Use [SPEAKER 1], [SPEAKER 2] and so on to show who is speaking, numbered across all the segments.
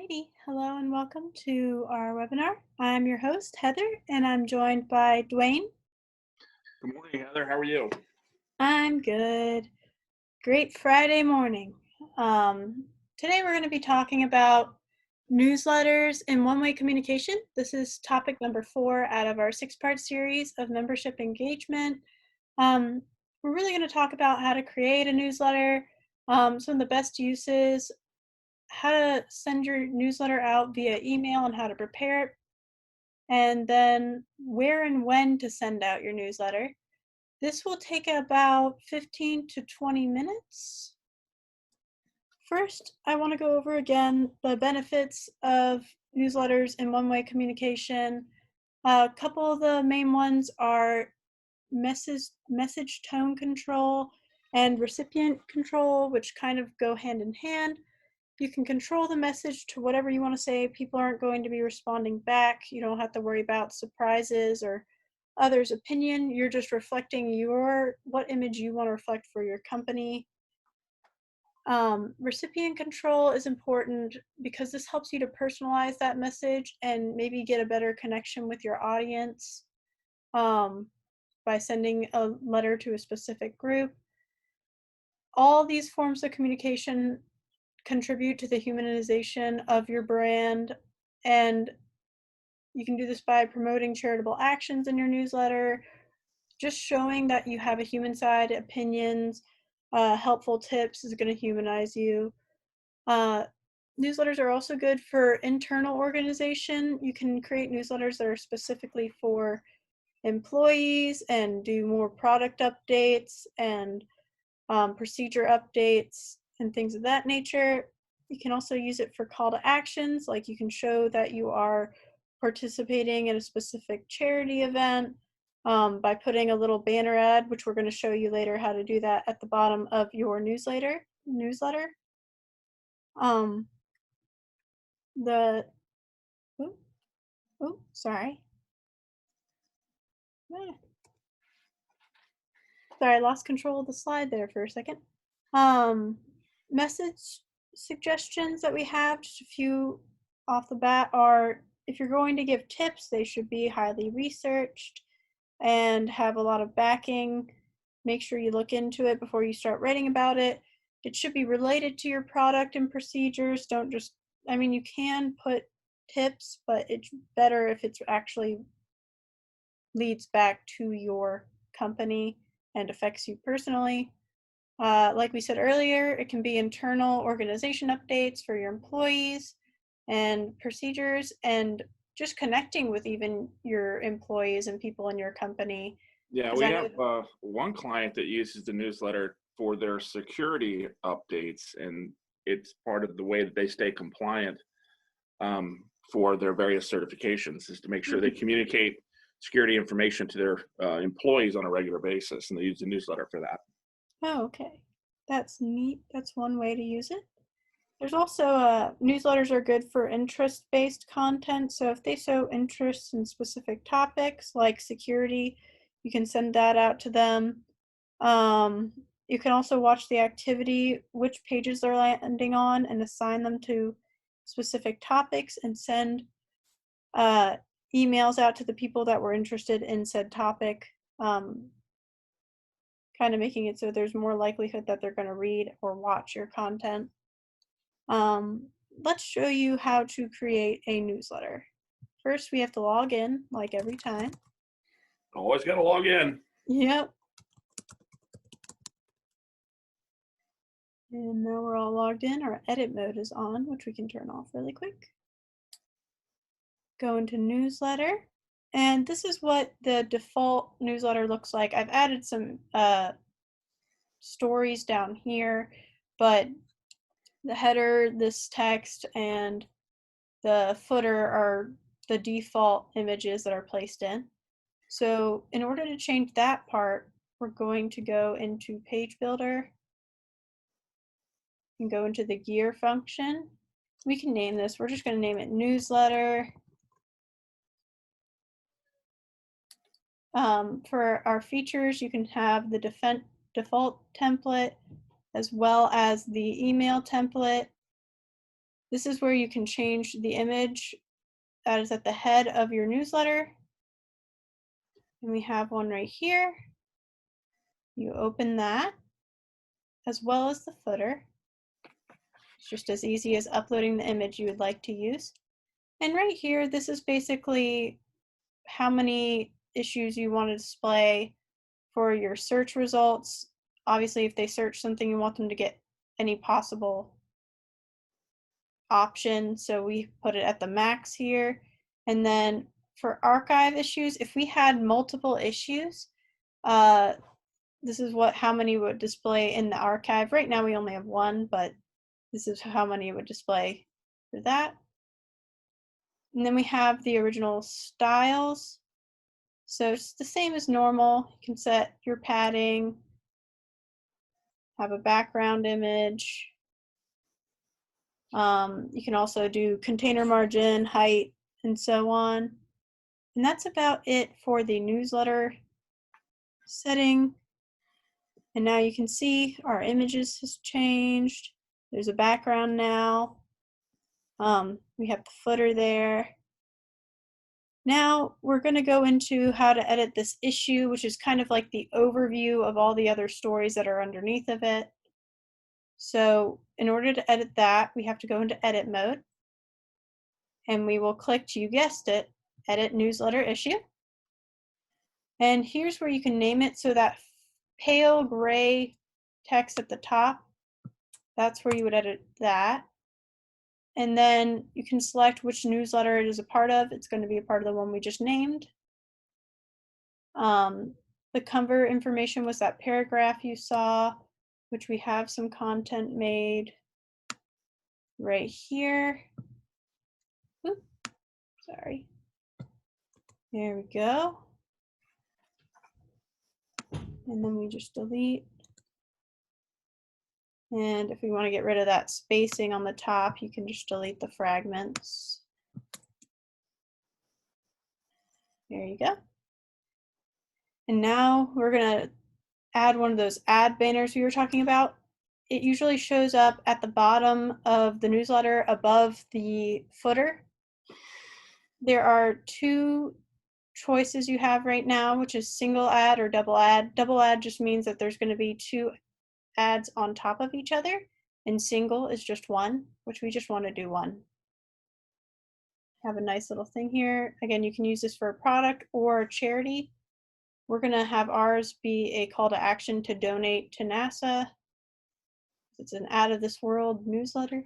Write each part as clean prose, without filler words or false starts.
[SPEAKER 1] Alrighty, hello and welcome to our webinar. I'm your host, Heather, and I'm joined by Dwayne.
[SPEAKER 2] Good morning, Heather. How are you?
[SPEAKER 1] I'm good. Great Friday morning. Today we're going to be talking about newsletters and one-way communication. This is topic number 4 out of our 6-part series of membership engagement. We're really going to talk about how to create a newsletter, some of the best uses, how to send your newsletter out via email and how to prepare it, and then where and when to send out your newsletter. This will take about 15 to 20 minutes. First, I want to go over again the benefits of newsletters and one-way communication. A couple of the main ones are message tone control and recipient control, which kind of go hand in hand. You can control the message to whatever you want to say. People aren't going to be responding back. You don't have to worry about surprises or others' opinion. You're just reflecting what image you want to reflect for your company. Recipient control is important because this helps you to personalize that message and maybe get a better connection with your audience by sending a letter to a specific group. All these forms of communication contribute to the humanization of your brand, and you can do this by promoting charitable actions in your newsletter, just showing that you have a human side, opinions, helpful tips is going to humanize you. Newsletters are also good for internal organization. You can create newsletters that are specifically for employees and do more product updates and procedure updates and things of that nature. You can also use it for call to actions, like you can show that you are participating in a specific charity event by putting a little banner ad, which we're going to show you later how to do that at the bottom of your newsletter. Um, the, oh, sorry. Sorry, I lost control of the slide there for a second. Message suggestions that we have, just a few off the bat, are if you're going to give tips, they should be highly researched and have a lot of backing. Make sure you look into it before you start writing about it. It should be related to your product and procedures. Don't just, you can put tips, but it's better if it's actually leads back to your company and affects you personally. Like we said earlier, it can be internal organization updates for your employees and procedures, and just connecting with even your employees and people in your company.
[SPEAKER 2] Yeah, we have one client that uses the newsletter for their security updates, and it's part of the way that they stay compliant for their various certifications is to make sure they communicate security information to their employees on a regular basis, and they use the newsletter for that.
[SPEAKER 1] Oh, okay. That's neat. That's one way to use it. There's also newsletters are good for interest-based content. So if they show interest in specific topics like security, you can send that out to them. You can also watch the activity, which pages they're landing on, and assign them to specific topics and send emails out to the people that were interested in said topic, kind of making it so there's more likelihood that they're going to read or watch your content. Let's show you how to create a newsletter. First, we have to log in, like every time.
[SPEAKER 2] Always got to log in.
[SPEAKER 1] Yep. And now we're all logged in. Our edit mode is on, which we can turn off really quick. Go into newsletter. And this is what the default newsletter looks like. I've added some stories down here, but the header, this text, and the footer are the default images that are placed in. So in order to change that part, we're going to go into Page Builder and go into the gear function. We can name this, we're just going to name it Newsletter. For our features, you can have the default template as well as the email template. This is where you can change the image that is at the head of your newsletter. And we have one right here. You open that, as well as the footer. It's just as easy as uploading the image you would like to use. And right here, this is basically how many issues you want to display for your search results. Obviously, if they search something, you want them to get any possible option. So we put it at the max here. And then for archive issues, if we had multiple issues, this is how many would display in the archive. Right now we only have one, but this is how many it would display for that. And then we have the original styles. So it's the same as normal. You can set your padding, have a background image. You can also do container margin, height, and so on. And that's about it for the newsletter setting. And now you can see our images has changed. There's a background now. We have the footer there. Now we're going to go into how to edit this issue, which is kind of like the overview of all the other stories that are underneath of it. So in order to edit that, we have to go into edit mode. And we will click, you guessed it, edit newsletter issue. And here's where you can name it. So that pale gray text at the top, that's where you would edit that. And then you can select which newsletter it is a part of. It's going to be a part of the one we just named. The cover information was that paragraph you saw, which we have some content made right here. Oops, sorry. There we go. And then we just delete. And if we want to get rid of that spacing on the top, you can just delete the fragments. There you go. And now we're going to add one of those ad banners we were talking about. It usually shows up at the bottom of the newsletter above the footer. There are two choices you have right now, which is single ad or double ad. Double ad just means that there's going to be two ads on top of each other, and single is just one, which we just want to do one. Have a nice little thing here. Again, you can use this for a product or a charity. We're going to have ours be a call to action to donate to NASA. It's an out of this world newsletter.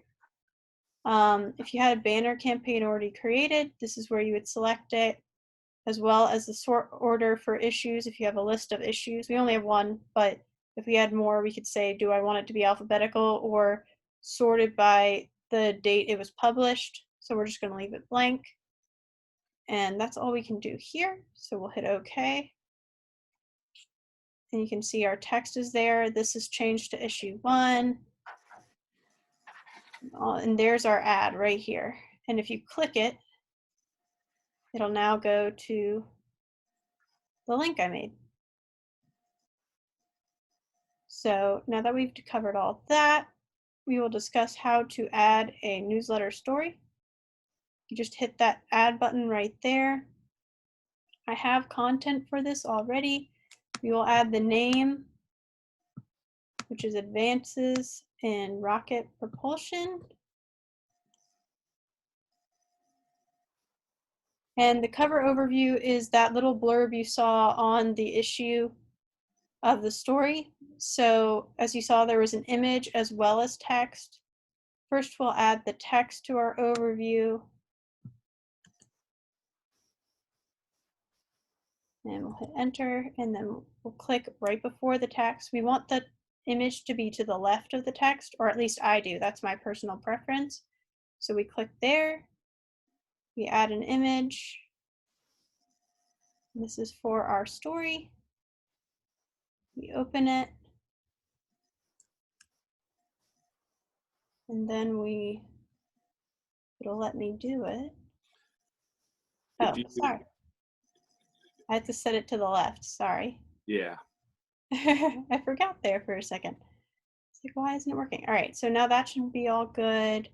[SPEAKER 1] If you had a banner campaign already created, this is where you would select it, as well as the sort order for issues. If you have a list of issues, we only have one, but if we had more, we could say, do I want it to be alphabetical or sorted by the date it was published? So we're just going to leave it blank. And that's all we can do here. So we'll hit OK. And you can see our text is there. This is changed to issue 1. And there's our ad right here. And if you click it, it'll now go to the link I made. So now that we've covered all that, we will discuss how to add a newsletter story. You just hit that add button right there. I have content for this already. We will add the name, which is Advances in Rocket Propulsion. And the cover overview is that little blurb you saw on the issue of the story. So as you saw, there was an image as well as text. First, we'll add the text to our overview. And we'll hit enter, and then we'll click right before the text. We want the image to be to the left of the text, or at least I do. That's my personal preference. So we click there. We add an image. This is for our story. We open it. And then it'll let me do it. Oh, sorry. I had to set it to the left, sorry.
[SPEAKER 2] Yeah.
[SPEAKER 1] I forgot there for a second. It's like, why isn't it working? All right, so now that should be all good.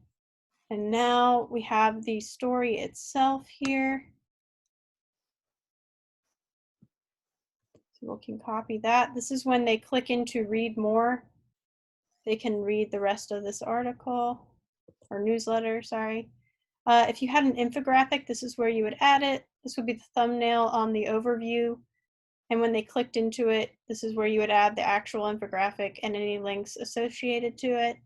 [SPEAKER 1] And now we have the story itself here. So we can copy that. This is when they click into read more. They can read the rest of this article or newsletter, sorry. If you had an infographic, this is where you would add it. This would be the thumbnail on the overview. And when they clicked into it, this is where you would add the actual infographic and any links associated to it.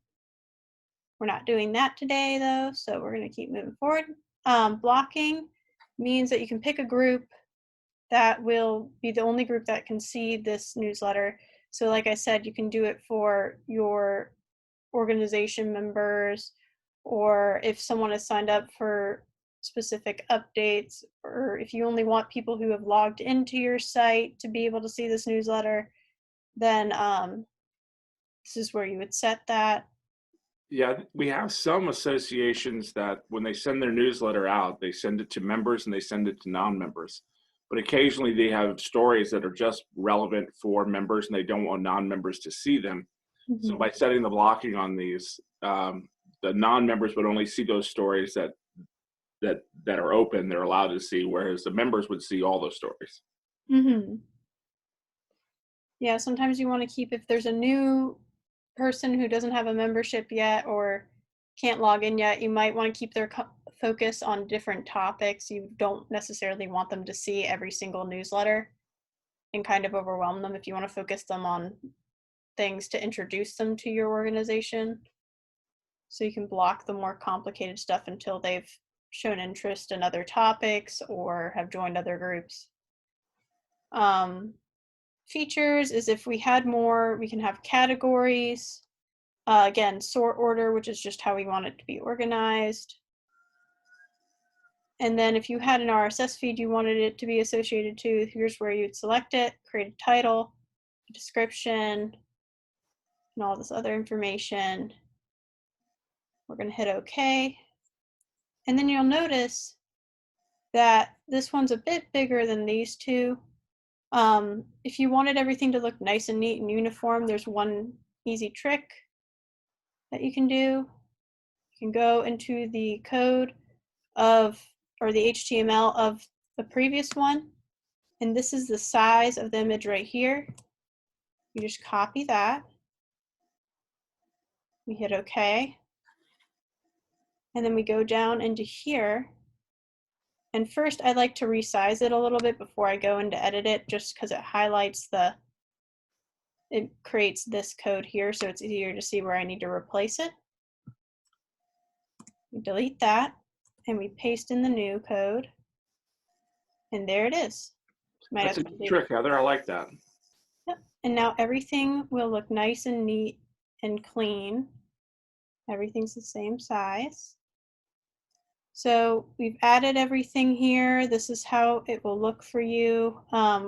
[SPEAKER 1] We're not doing that today though, so we're going to keep moving forward. Blocking means that you can pick a group that will be the only group that can see this newsletter. So like I said, you can do it for your organization members, or if someone has signed up for specific updates, or if you only want people who have logged into your site to be able to see this newsletter, then this is where you would set that.
[SPEAKER 2] Yeah, we have some associations that when they send their newsletter out, they send it to members and they send it to non-members. But occasionally they have stories that are just relevant for members and they don't want non-members to see them. So by setting the blocking on these, the non-members would only see those stories that are open, they're allowed to see, whereas the members would see all those stories.
[SPEAKER 1] Yeah, sometimes you want to keep, if there's a new person who doesn't have a membership yet or can't log in yet, you might want to keep their focus on different topics. You don't necessarily want them to see every single newsletter and kind of overwhelm them. If you want to focus them on things to introduce them to your organization, so you can block the more complicated stuff until they've shown interest in other topics or have joined other groups. Features is if we had more, we can have categories. Again, sort order, which is just how we want it to be organized. And then if you had an RSS feed you wanted it to be associated to, here's where you'd select it, create a title, a description, and all this other information. We're going to hit OK. And then you'll notice that this one's a bit bigger than these two. If you wanted everything to look nice and neat and uniform, there's one easy trick that you can do. You can go into the code of, or the HTML of the previous one, and this is the size of the image right here. You just copy that. We hit OK. And then we go down into here. And first, I like to resize it a little bit before I go into edit it, just because it highlights it creates this code here, so it's easier to see where I need to replace it. We delete that, and we paste in the new code. And there it is.
[SPEAKER 2] That's a good trick, Heather. I like that.
[SPEAKER 1] Yep. And now everything will look nice and neat and clean. Everything's the same size. So we've added everything here. This is how it will look for you.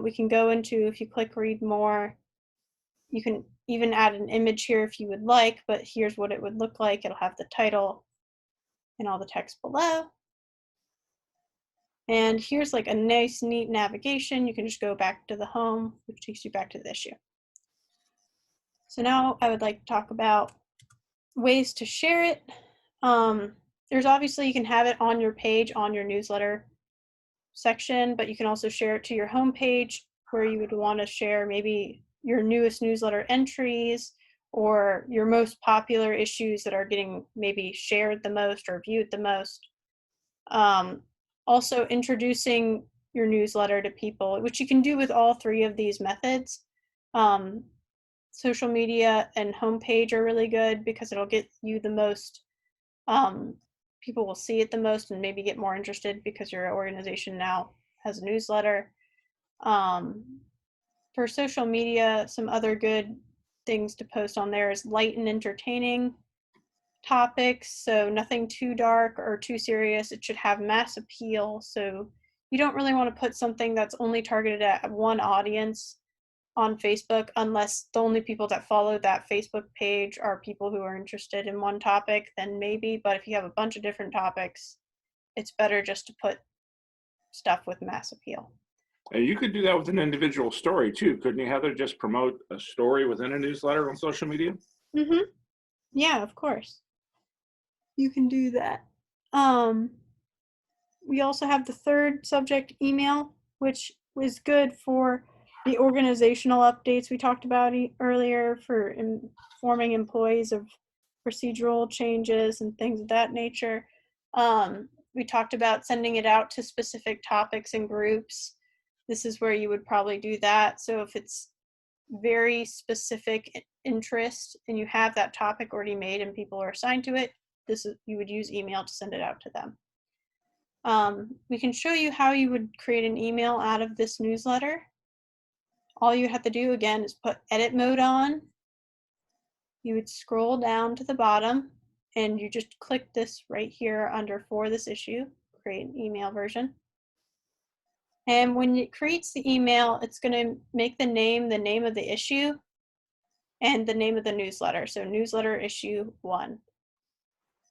[SPEAKER 1] We can go into, if you click read more, you can even add an image here if you would like, but here's what it would look like. It'll have the title and all the text below. And here's like a nice, neat navigation. You can just go back to the home, which takes you back to the issue. So now I would like to talk about ways to share it. There's obviously, you can have it on your page, on your newsletter section, but you can also share it to your home page where you would want to share maybe your newest newsletter entries or your most popular issues that are getting maybe shared the most or viewed the most. Also introducing your newsletter to people, which you can do with all three of these methods. Social media and homepage are really good because it'll get you the most, people will see it the most and maybe get more interested because your organization now has a newsletter. For social media, some other good things to post on there is light and entertaining topics, so nothing too dark or too serious. It should have mass appeal, so you don't really want to put something that's only targeted at one audience on Facebook unless the only people that follow that Facebook page are people who are interested in one topic, then maybe. But if you have a bunch of different topics, it's better just to put stuff with mass appeal.
[SPEAKER 2] And you could do that with an individual story too, couldn't you, Heather? Just promote a story within a newsletter on social media?
[SPEAKER 1] Yeah, of course. you can do that. We also have the third subject, email, which was good for the organizational updates we talked about earlier, for informing employees of procedural changes and things of that nature. We talked about sending it out to specific topics and groups. This is where you would probably do that. So if it's very specific interest and you have that topic already made and people are assigned to it, you would use email to send it out to them. We can show you how you would create an email out of this newsletter. All you have to do, again, is put edit mode on. You would scroll down to the bottom and you just click this right here under for this issue, create an email version. And when it creates the email, it's going to make the name of the issue and the name of the newsletter. So newsletter issue 1.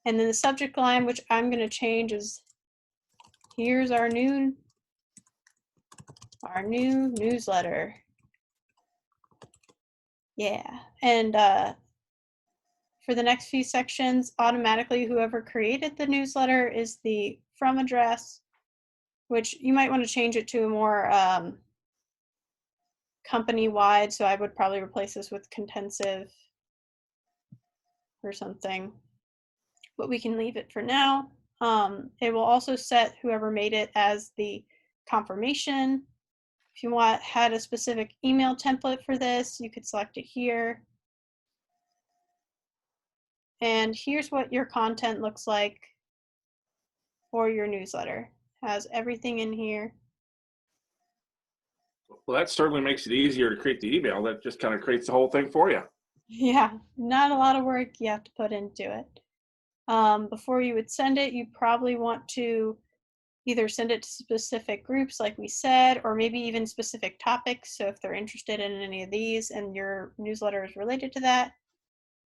[SPEAKER 1] And then the subject line, which I'm going to change, is here's our new newsletter. Yeah. And for the next few sections, automatically whoever created the newsletter is the from address, which you might want to change it to a more company-wide. So I would probably replace this with Contensive or something, but we can leave it for now. It will also set whoever made it as the confirmation. If you had a specific email template for this, you could select it here. And here's what your content looks like for your newsletter. It has everything in here.
[SPEAKER 2] Well, that certainly makes it easier to create the email. That just kind of creates the whole thing for you.
[SPEAKER 1] Yeah, not a lot of work you have to put into it. Before you would send it, you probably want to either send it to specific groups like we said, or maybe even specific topics. So if they're interested in any of these and your newsletter is related to that,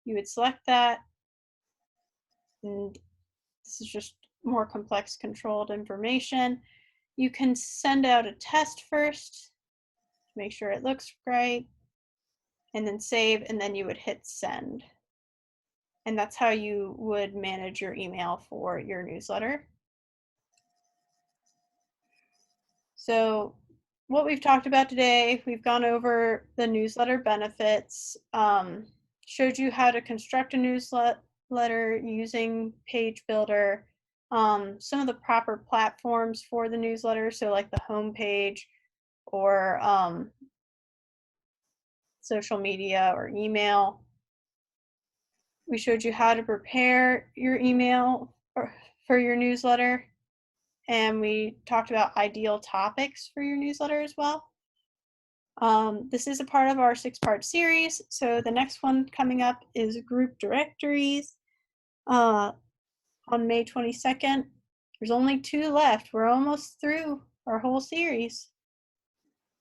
[SPEAKER 1] you would select that. And this is just more complex controlled information. You can send out a test first to make sure it looks right, and then save, and then you would hit send. And that's how you would manage your email for your newsletter. So what we've talked about today, we've gone over the newsletter benefits, showed you how to construct a newsletter using Page Builder, some of the proper platforms for the newsletter, so like the home page or social media or email. We showed you how to prepare your email for your newsletter, and we talked about ideal topics for your newsletter as well. This is a part of our 6-part series, so the next one coming up is group directories on May 22nd. There's only 2 left. We're almost through our whole series.